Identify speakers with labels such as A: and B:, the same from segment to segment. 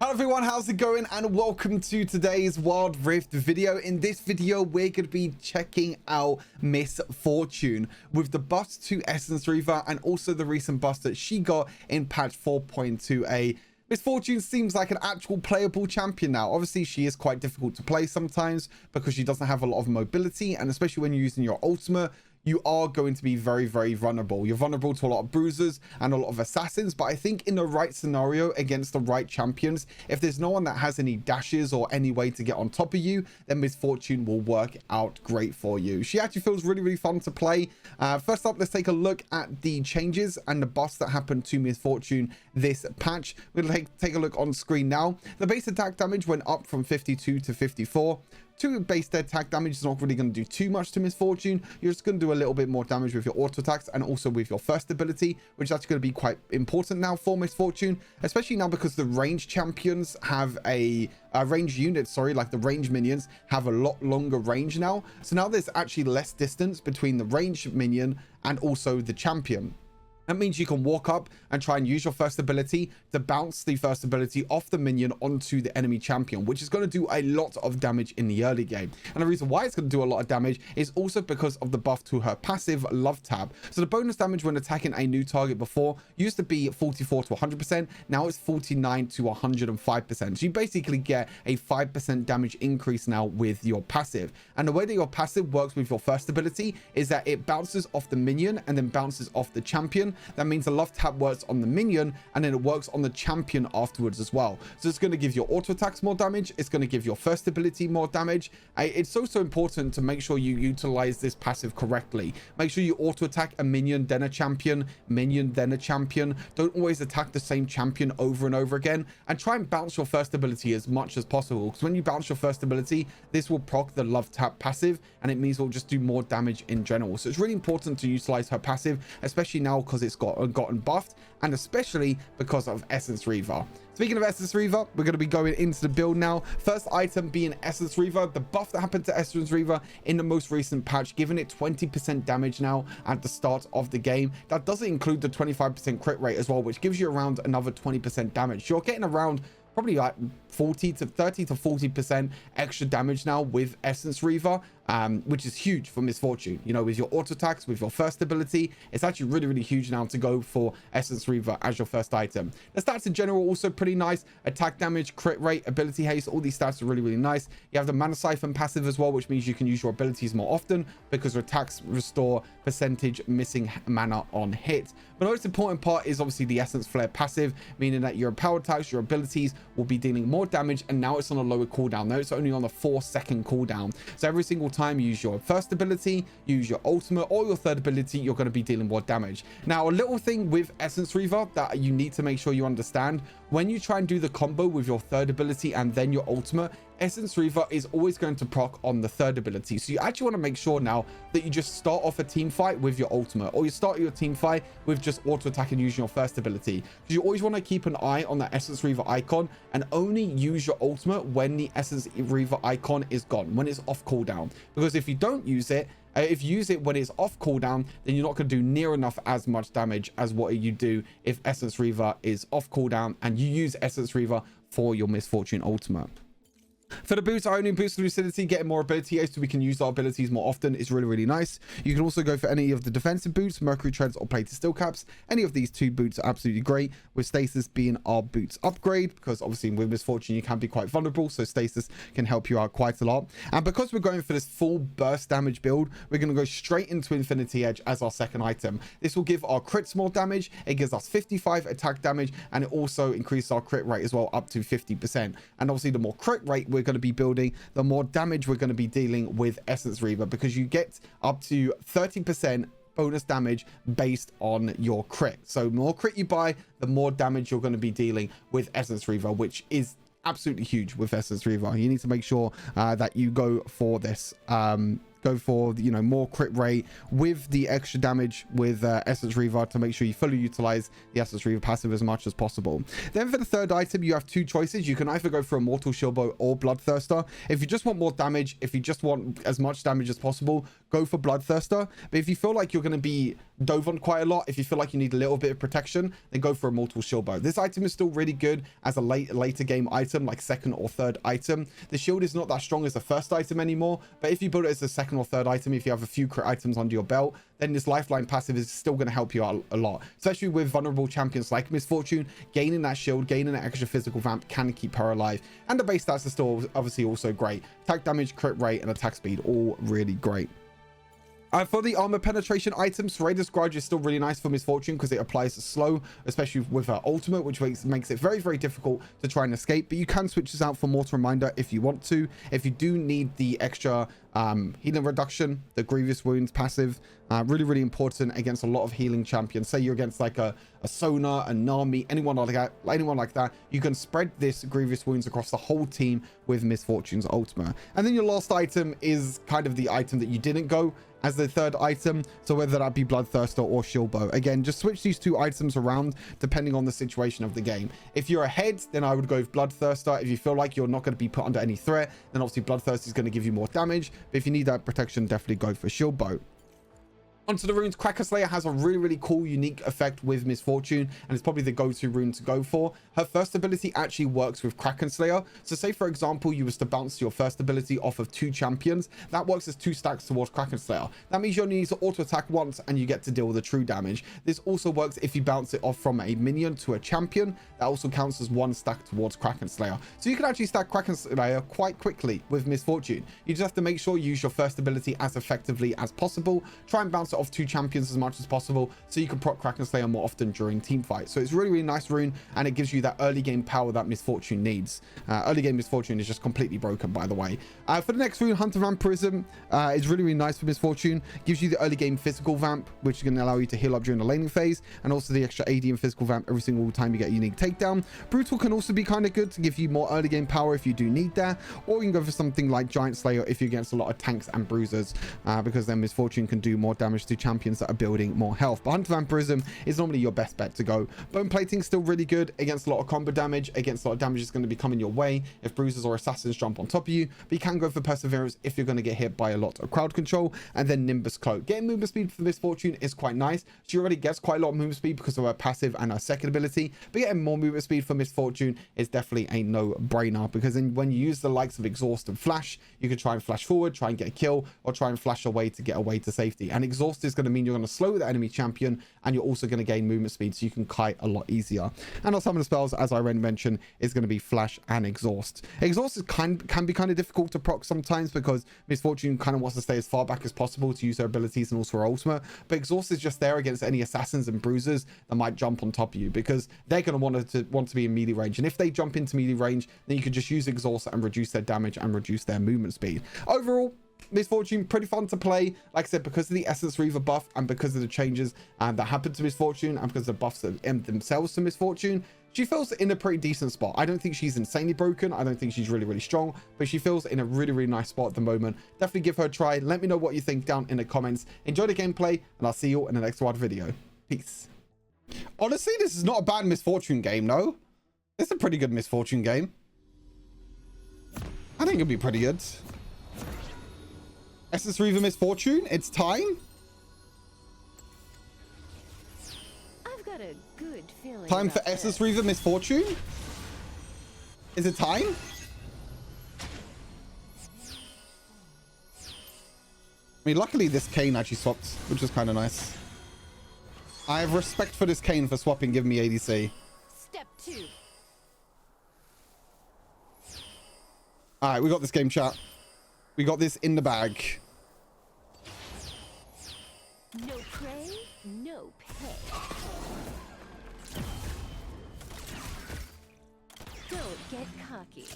A: Hello everyone, how's it going? And welcome to today's Wild Rift video. In this video, we're going to be checking out Miss Fortune with the buffs to Essence Reaver and also the recent buffs that she got in patch 4.2a. Miss Fortune seems like an actual playable champion now. Obviously, she is quite difficult to play sometimes because she doesn't have a lot of mobility, and especially when you're using your ultimate, you are going to be very, very vulnerable. You're vulnerable to a lot of bruisers and a lot of assassins, but I think in the right scenario against the right champions, if there's no one that has any dashes or any way to get on top of you, then Miss Fortune will work out great for you. She actually feels really, really fun to play. First up, let's take a look at the changes and the buffs that happened to Miss Fortune this patch. We're going to take a look on screen now. The base attack damage went up from 52 to 54. Two base attack damage is not really going to do too much to Miss Fortune. You're just going to do a little bit more damage with your auto attacks and also with your first ability, which is actually going to be quite important now for Miss Fortune, especially now because the range champions have a range unit, like the range minions have a lot longer range now. So now there's actually less distance between the range minion and also the champion. That means you can walk up and try and use your first ability to bounce the first ability off the minion onto the enemy champion, which is going to do a lot of damage in the early game. And the reason why it's going to do a lot of damage is also because of the buff to her passive Love Tab. So the bonus damage when attacking a new target before used to be 44 to 100%. Now it's 49 to 105%. So you basically get a 5% damage increase now with your passive. And the way that your passive works with your first ability is that it bounces off the minion and then bounces off the champion. That means the Love Tab works on the minion and then it works on the champion afterwards as well. So it's going to give your auto attacks more damage. It's going to give your first ability more damage. It's so important to make sure you utilize this passive correctly. Make sure you auto attack a minion, then a champion, minion, then a champion. Don't always attack the same champion over and over again, and try and bounce your first ability as much as possible, because when you bounce your first ability, this will proc the Love Tab passive, and it means it'll just do more damage in general. So it's really important to utilize her passive, especially now because it's gotten buffed, and especially because of Essence Reaver. Speaking of Essence Reaver, we're going to be going into the build now. First item being Essence Reaver, the buff that happened to Essence Reaver in the most recent patch, giving it 20% damage now at the start of the game. That doesn't include the 25% crit rate as well, which gives you around another 20% damage. You're getting around probably like 30 to 40% extra damage now with Essence Reaver, which is huge for Miss Fortune. You know, with your auto attacks, with your first ability, it's actually really, really huge now to go for Essence Reaver as your first item. The stats in general also pretty nice. Attack damage, crit rate, ability haste, all these stats are really, really nice. You have the Mana Siphon passive as well, which means you can use your abilities more often because your attacks restore percentage missing mana on hit. But the most important part is obviously the Essence Flare passive, meaning that your power attacks, your abilities will be dealing more damage, and now it's on a lower cooldown. Now it's only on a 4-second cooldown. So every single time you use your first ability, use your ultimate or your third ability, you're going to be dealing more damage. Now, a little thing with Essence Reaver that you need to make sure you understand: when you try and do the combo with your third ability and then your ultimate, Essence Reaver is always going to proc on the third ability. So you actually want to make sure now that you just start off a team fight with your ultimate, or you start your team fight with just auto attack and using your first ability. Because you always want to keep an eye on that Essence Reaver icon and only use your ultimate when the Essence Reaver icon is gone, when it's off cooldown. Because if you don't use it, if you use it when it's off cooldown, then you're not going to do near enough as much damage as what you do if Essence Reaver is off cooldown and you use Essence Reaver for your Miss Fortune ultimate. For the boots, I only boost lucidity, getting more ability so we can use our abilities more often is really, really nice. You can also go for any of the defensive boots, Mercury Treads or Plated Steel Caps. Any of these two boots are absolutely great, with Stasis being our boots upgrade, because obviously with Miss Fortune you can be quite vulnerable, so Stasis can help you out quite a lot. And because we're going for this full burst damage build, we're going to go straight into Infinity Edge as our second item. This will give our crits more damage, it gives us 55 attack damage, and it also increases our crit rate as well up to 50%. And obviously the more crit rate we're going to be building, the more damage we're going to be dealing with Essence Reaver, because you get up to 30% bonus damage based on your crit. So the more crit you buy, the more damage you're going to be dealing with Essence Reaver, which is absolutely huge with Essence Reaver. You need to make sure that you go for this go for, you know, more crit rate with the extra damage with Essence Reaver to make sure you fully utilize the Essence Reaver passive as much as possible. Then for the third item, you have two choices. You can either go for a Mortal Shield Bow or Bloodthirster. If you just want more damage, if you just want as much damage as possible, go for Bloodthirster. But if you feel like you're going to be dove on quite a lot, if you feel like you need a little bit of protection, then go for a Mortal Shield Bow. This item is still really good as a later game item, like second or third item. The shield is not that strong as the first item anymore, but if you build it as a second or third item, if you have a few crit items under your belt, then this lifeline passive is still going to help you out a lot, especially with vulnerable champions like Miss Fortune. Gaining that shield, gaining that extra physical vamp can keep her alive, and the base stats are still obviously also great. Attack damage, crit rate, and attack speed, all really great. For the armor penetration items, Serratus Grudge is still really nice for Miss Fortune because it applies slow, especially with her ultimate, which makes it very, very difficult to try and escape. But you can switch this out for Mortal Reminder if you want to. If you do need the extra healing reduction, the Grievous Wounds passive, really, really important against a lot of healing champions. Say you're against like a Sona, a Nami, anyone like that, you can spread this Grievous Wounds across the whole team with Miss Fortune's ultimate. And then your last item is kind of the item that you didn't go as the third item, so whether that be Bloodthirster or Shield Bow. Again, just switch these two items around depending on the situation of the game. If you're ahead, then I would go with Bloodthirster. If you feel like you're not going to be put under any threat, then obviously Bloodthirster is going to give you more damage. But if you need that protection, definitely go for Shield Bow. Onto the runes, Cracker Slayer has a really, really cool, unique effect with Miss Fortune, and it's probably the go-to rune to go for. Her first ability actually works with Kraken Slayer. So say, for example, you was to bounce your first ability off of 2 champions. That works as 2 stacks towards Kraken Slayer. That means you only need to auto-attack once, and you get to deal with the true damage. This also works if you bounce it off from a minion to a champion. That also counts as 1 stack towards Kraken Slayer. So you can actually stack Kraken Slayer quite quickly with Miss Fortune. You just have to make sure you use your first ability as effectively as possible. Try and bounce off 2 champions as much as possible so you can proc Kraken Slayer more often during team fights. So it's really, really nice rune, and it gives you that early game power that Miss Fortune needs. Early game Miss Fortune is just completely broken, by the way. For the next rune, Hunter Vampirism is really, really nice for Miss Fortune. Gives you the early game physical vamp, which is going to allow you to heal up during the laning phase, and also the extra AD and physical vamp every single time you get a unique takedown. Brutal can also be kind of good to give you more early game power if you do need that, or you can go for something like Giant Slayer if you're against a lot of tanks and bruisers, because then Miss Fortune can do more damage to champions that are building more health. But Hunter Vampirism is normally your best bet to go. Bone Plating still really good against a lot of combo damage, against a lot of damage is going to be coming your way if bruisers or assassins jump on top of you. But you can go for Perseverance if you're going to get hit by a lot of crowd control. And then Nimbus Cloak. Getting movement speed for Miss Fortune is quite nice. She already gets quite a lot of movement speed because of her passive and her second ability, but getting more movement speed for Miss Fortune is definitely a no-brainer, because then when you use the likes of Exhaust and Flash, you can try and flash forward, try and get a kill, or try and flash away to get away to safety. And Exhaust is going to mean you're going to slow the enemy champion, and you're also going to gain movement speed, so you can kite a lot easier. And on some of the spells, as I already mentioned, is going to be Flash and Exhaust. Exhaust is can be kind of difficult to proc sometimes, because Miss Fortune kind of wants to stay as far back as possible to use her abilities and also her ultimate. But Exhaust is just there against any assassins and bruisers that might jump on top of you, because they're going to want to be in melee range. And if they jump into melee range, then you can just use Exhaust and reduce their damage and reduce their movement speed. Overall, Miss Fortune, pretty fun to play. Like I said, because of the Essence Reaver buff and because of the changes that happened to Miss Fortune, and because of the buffs that themselves to Miss Fortune, she feels in a pretty decent spot. I don't think she's insanely broken. I don't think she's really, really strong, but she feels in a really, really nice spot at the moment. Definitely give her a try. Let me know what you think down in the comments. Enjoy the gameplay, and I'll see you in the next WOD video. Peace. Honestly, this is not a bad Miss Fortune game, no? It's a pretty good Miss Fortune game. I think it'll be pretty good. Essence Reaver Miss Fortune, it's time.
B: I've got a good feeling.
A: Time for Essence Reaver Miss Fortune. Is it time? I mean, luckily this Kane actually swapped, which is kind of nice. I have respect for this Kane for swapping, giving me ADC.
B: Step 2.
A: All right, we got this game, chat. We got this in the bag.
B: No prey, no pay. Don't get cocky.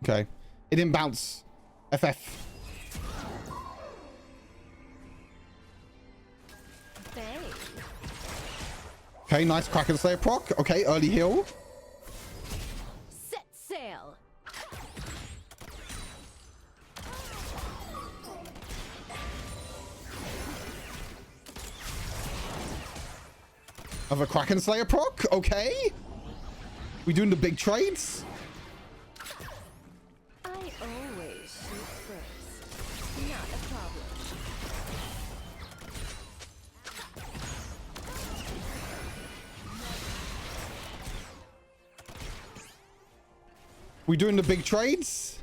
A: Okay. It didn't bounce. FF.
B: Bang.
A: Okay, nice Kraken Slayer proc. Okay, early heal.
B: Set sail.
A: Of a Kraken Slayer proc? Okay. We doing the big trades?
B: I always shoot first. Not a problem.
A: We doing the big trades?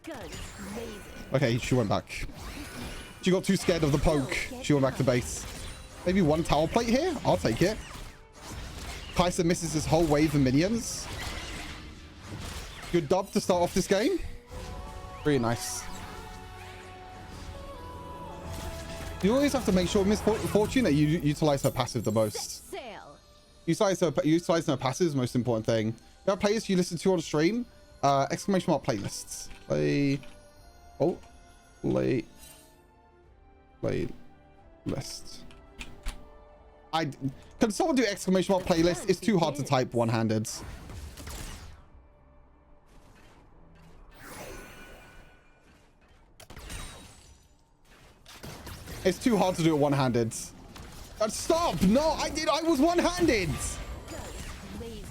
B: Guns blazing.
A: Okay, she went back. She got too scared of the poke. She went back to base. Maybe one tower plate here? I'll take it. Kai'Sa misses his whole wave of minions. Good dub to start off this game. Really nice. You always have to make sure, Miss Fortune, that you utilize her passive the most.
B: Sail.
A: Utilizing her passive is the most important thing. There are players you listen to on stream. Exclamation mark playlists. Play. Oh. Play. Playlist. Can someone do exclamation mark playlist? It's too hard to type one-handed. It's too hard to do it one-handed. Stop! No, I was one-handed.
B: Guns blazing.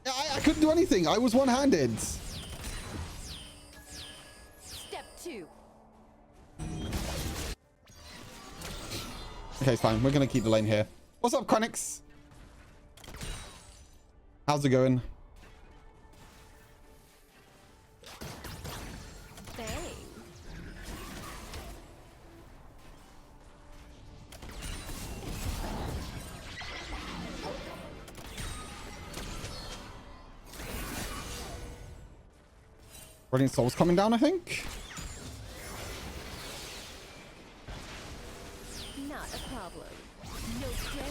A: I couldn't do anything. I was one-handed.
B: Step 2.
A: Okay, fine. We're gonna keep the lane here. What's up, Chronix? How's it going?
B: Bang.
A: Radiant Soul's coming down, I think.
B: Not a problem. No play,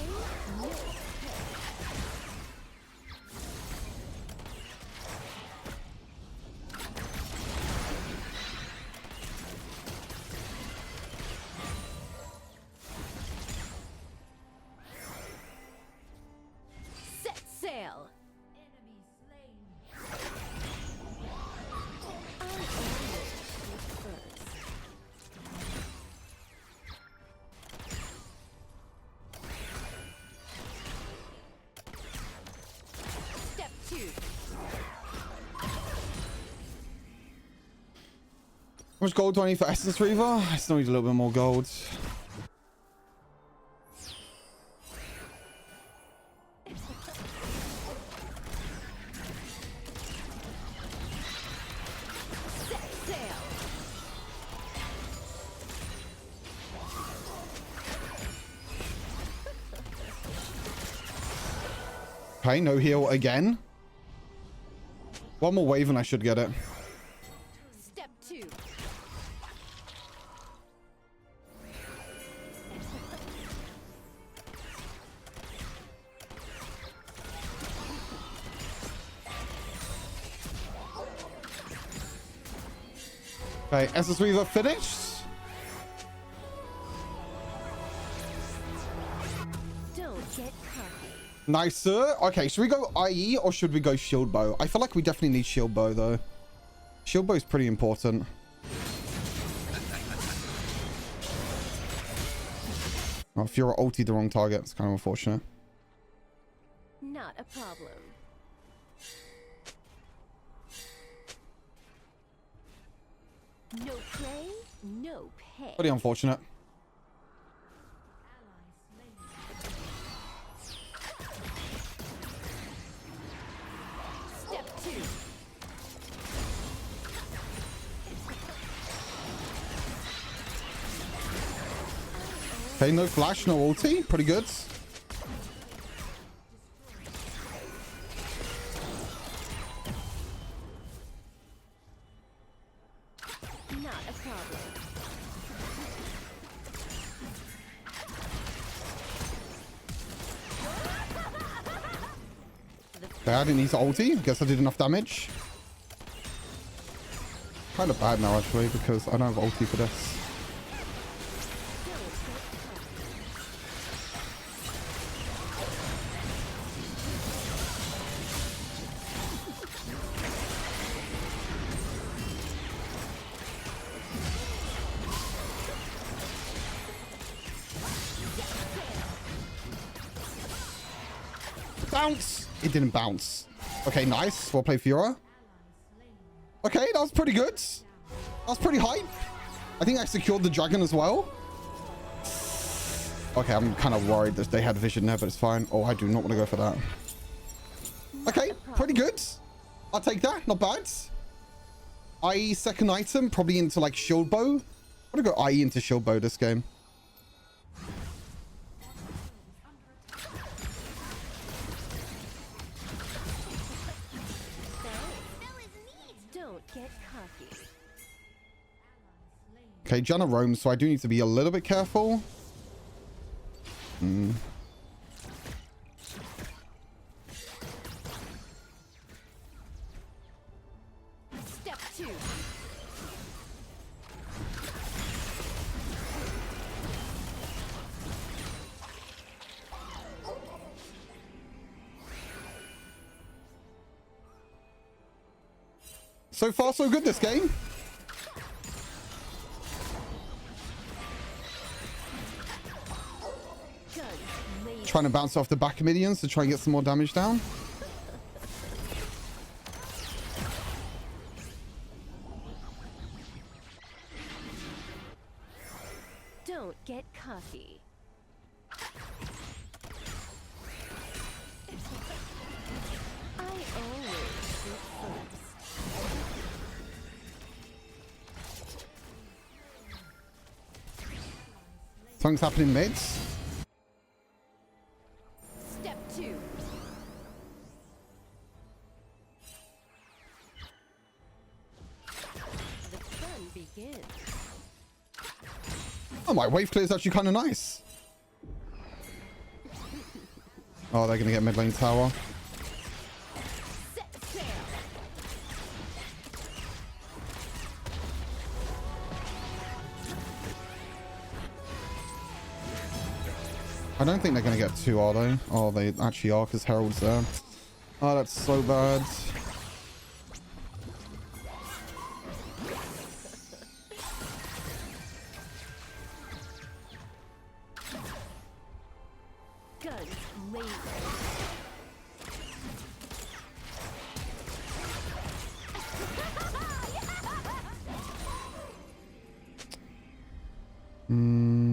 B: no pay. Set sail. Enemy slain. I always shoot first. Step 2.
A: How much gold do I need for Essence Reaver? I still need a little bit more gold.
B: Set sail.
A: Okay, no heal again. One more wave and I should get it.
B: Step 2.
A: Okay, Essence Reaver finished.
B: Don't get cocky.
A: Nice, sir. Okay, should we go IE or should we go shield bow? I feel like we definitely need shield bow though. Shield bow is pretty important. Well, if you're ulti the wrong target, it's kind of unfortunate.
B: Not a problem. No prey, no pay.
A: Pretty unfortunate.
B: Step 2.
A: Okay, no flash, no ulti. Pretty good.
B: Not a problem.
A: Okay, I didn't need to ulti. Guess I did enough damage. Kind of bad now, actually, because I don't have ulti for this. Bounce. It didn't bounce. Okay, nice. Well played, Fiora. Okay, that was pretty good. That was pretty hype. I think I secured the dragon as well. Okay, I'm kind of worried that they had vision there, but it's fine. Oh, I do not want to go for that. Okay, pretty good. I'll take that. Not bad. IE second item, probably into like shield bow. I'm gonna go IE into shield bow this game.
B: Don't get cocky.
A: Okay, Janna roams, so I do need to be a little bit careful.
B: Step 2.
A: So far, so good this game. Trying to bounce off the back of minions to try and get some more damage down.
B: Don't get cocky. I always shoot first.
A: Something's happening mids.
B: Step 2. The fun begins.
A: Oh, my wave clear is actually kind of nice. Oh, they're going to get mid lane tower.
B: Set sail.
A: I don't think they're going to get two, are they? Oh, they actually are because Herald's there. Oh, that's so bad.
B: Guns laser.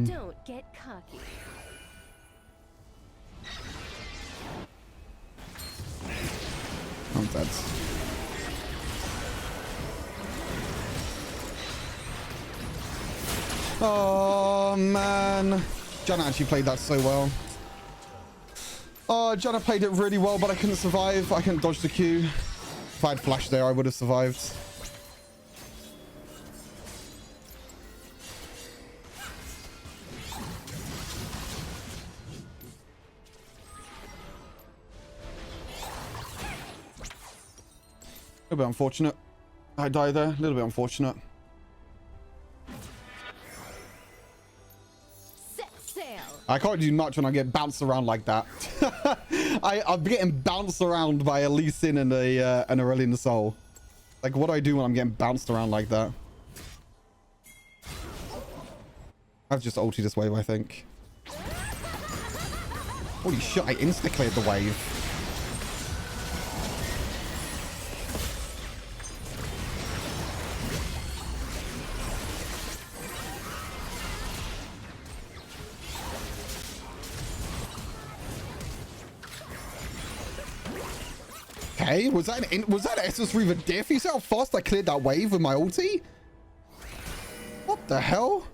B: Don't get cocky.
A: I'm dead. Oh, man. Janna actually played that so well. Oh, Janna played it really well, but I couldn't survive. I couldn't dodge the Q. If I had flash there, I would have survived. A little bit unfortunate. I die there. A little bit unfortunate.
B: Set sail.
A: I can't do much when I get bounced around like that. I'm getting bounced around by a Lee Sin and a Aurelion Sol. Like, what do I do when I'm getting bounced around like that? I've just ulted this wave, I think. Holy shit, I insta-cleared the wave. Okay, was that Essence Reaver diff? You see how fast I cleared that wave with my ulti? What the hell?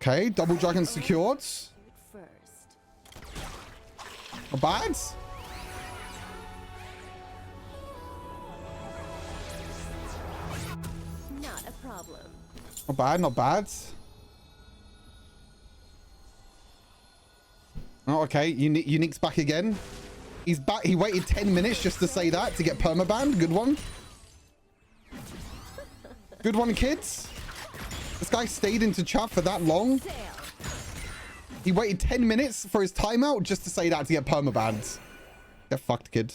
A: Okay, double dragon secured.
B: Shoot first.
A: Not bad.
B: Not a problem.
A: Not bad, not bad. Oh, okay, Unique's back again. He's back. He waited 10 minutes just to say that to get permabanned. Good one. Good one, kids. This guy stayed into chat for that long. He waited 10 minutes for his timeout just to say that to get permabanned. Get fucked, kid.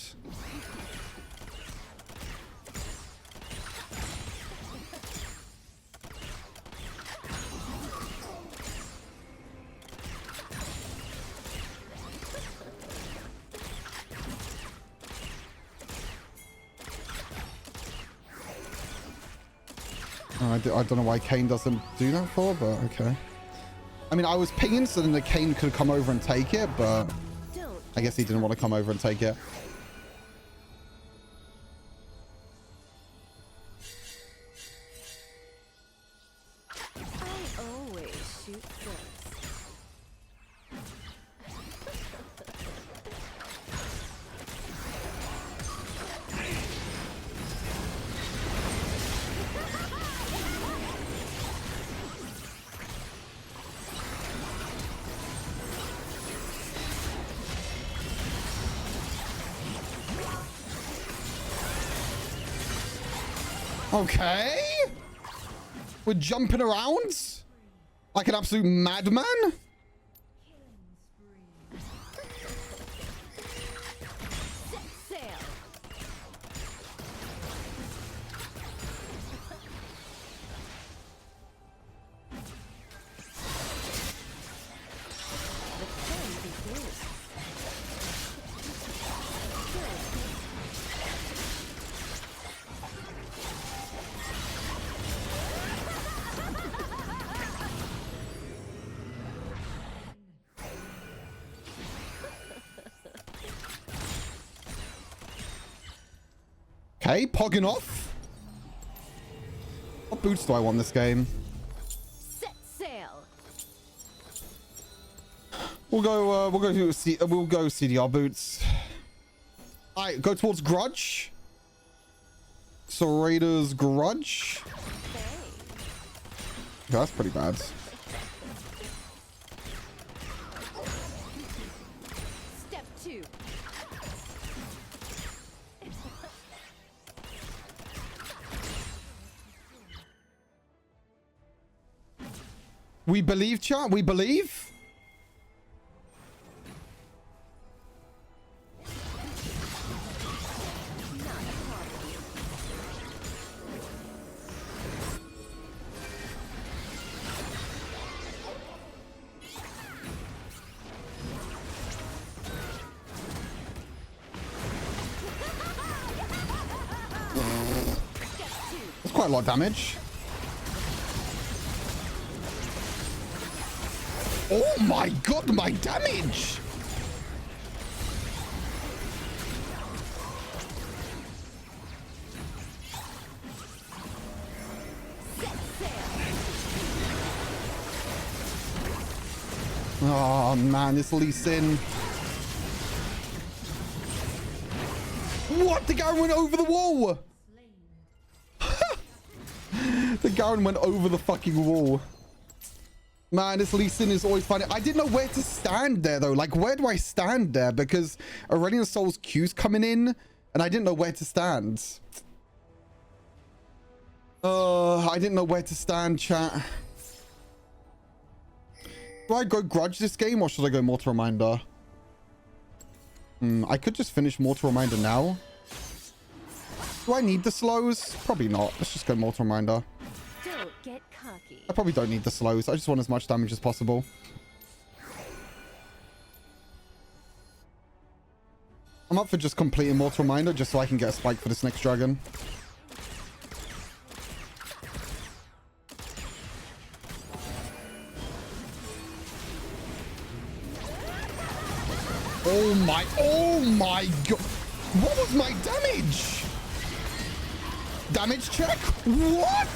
A: I don't know why Kane doesn't do that for, but okay. I mean, I was pinging so then the Kane could come over and take it, but I guess he didn't want to come over and take it.
B: I always shoot first.
A: Okay. We're jumping around like an absolute madman.
B: Set sail. The fun begins.
A: Okay, pogging off. What boots do I want this game?
B: Set sail.
A: We'll go CDR boots. All right, go towards Grudge. Serrator's Grudge.
B: Hey.
A: Yeah, that's pretty bad.
B: Step 2.
A: We believe, chat. We believe. That's quite a lot of damage. Oh my god, my damage! Oh man, this Lee Sin. What? The Garen went over the wall! The Garen went over the fucking wall. Man, this Lee Sin is always funny. I didn't know where to stand there, though. Like, where do I stand there? Because Aurelion Sol's Q's coming in, and I didn't know where to stand. I didn't know where to stand, chat. Do I go Grudge this game, or should I go Mortal Reminder? I could just finish Mortal Reminder now. Do I need the slows? Probably not. Let's just go Mortal Reminder.
B: Don't get cocky.
A: I probably don't need the slows. I just want as much damage as possible. I'm up for just completing Mortal Reminder just so I can get a spike for this next dragon. Oh my god. What was my damage? Damage check? What?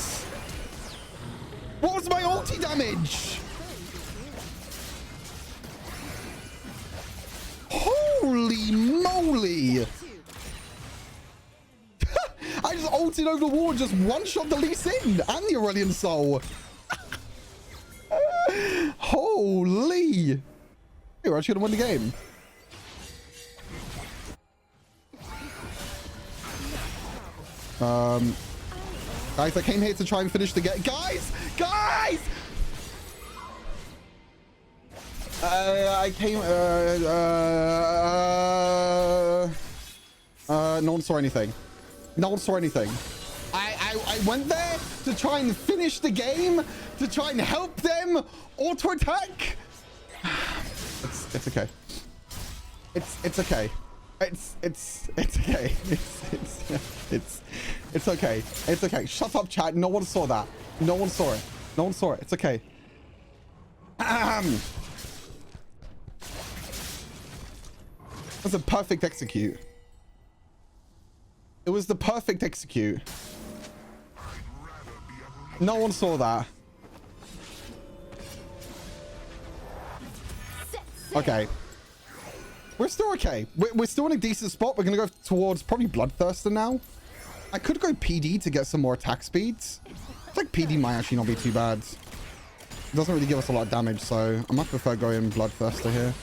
A: What was my ulti damage? Holy moly. I just ulted over the wall and just one-shot the Lee Sin and the Aurelion Soul. Holy. Hey, we're actually going to win the game. Guys, I came here to try and finish the game. Guys! Guys! I came... no one saw anything. No one saw anything. I went there to try and finish the game, to try and help them auto-attack. It's okay. It's okay. It's okay. It's okay. It's okay. Shut up, chat. No one saw that. No one saw it. No one saw it. It's okay. That's a perfect execute. It was the perfect execute. No one saw that. Okay. We're still okay. We're still in a decent spot. We're going to go towards probably Bloodthirster now. I could go PD to get some more attack speeds. I think PD might actually not be too bad. It doesn't really give us a lot of damage, so I much prefer going Bloodthirster here.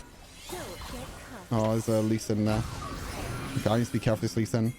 A: Oh, there's a Lee Sin there. Okay, I need to be careful with this Lee Sin.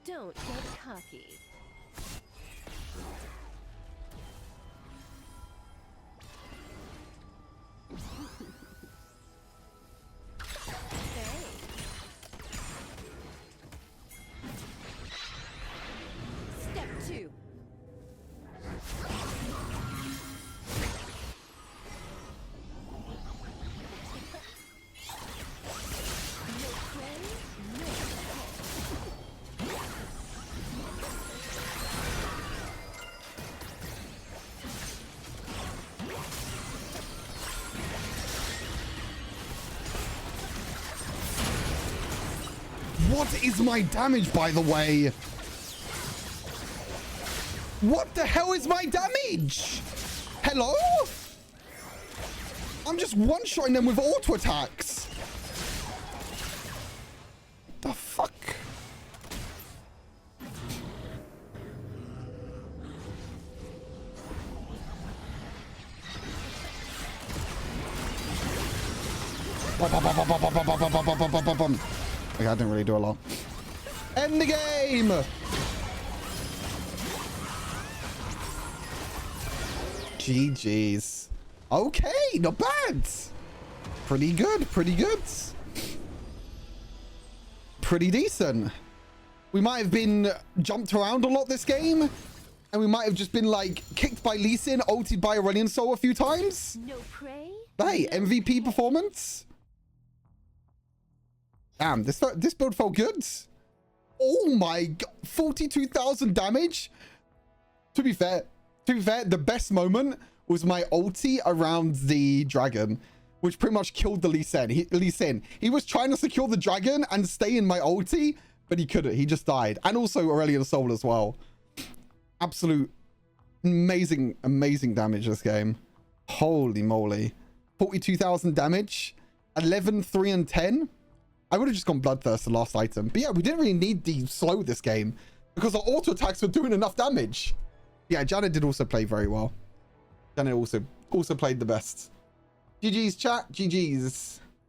B: Don't get cocky. Step 2.
A: What is my damage, by the way? What the hell is my damage? Hello? I'm just one-shotting them with auto attacks. The fuck? Okay, I didn't really do a lot. End the game! GG's. Okay, not bad. Pretty good, pretty good. Pretty decent. We might have been jumped around a lot this game. And we might have just been like kicked by Lee Sin, ulted by Aurelion Sol a few times.
B: No prey.
A: Hey, MVP performance. Damn, this build felt good. Oh my god, 42,000 damage. To be fair, the best moment was my ulti around the dragon, which pretty much killed the Lee Sin. He was trying to secure the dragon and stay in my ulti, but he couldn't. He just died. And also Aurelion Sol as well. Absolute amazing damage this game. Holy moly. 42,000 damage. 11, 3, and 10. I would have just gone Bloodthirst, the last item. But yeah, we didn't really need the slow this game because our auto attacks were doing enough damage. Yeah, Janet did also play very well. Janet also played the best. GG's chat. GG's.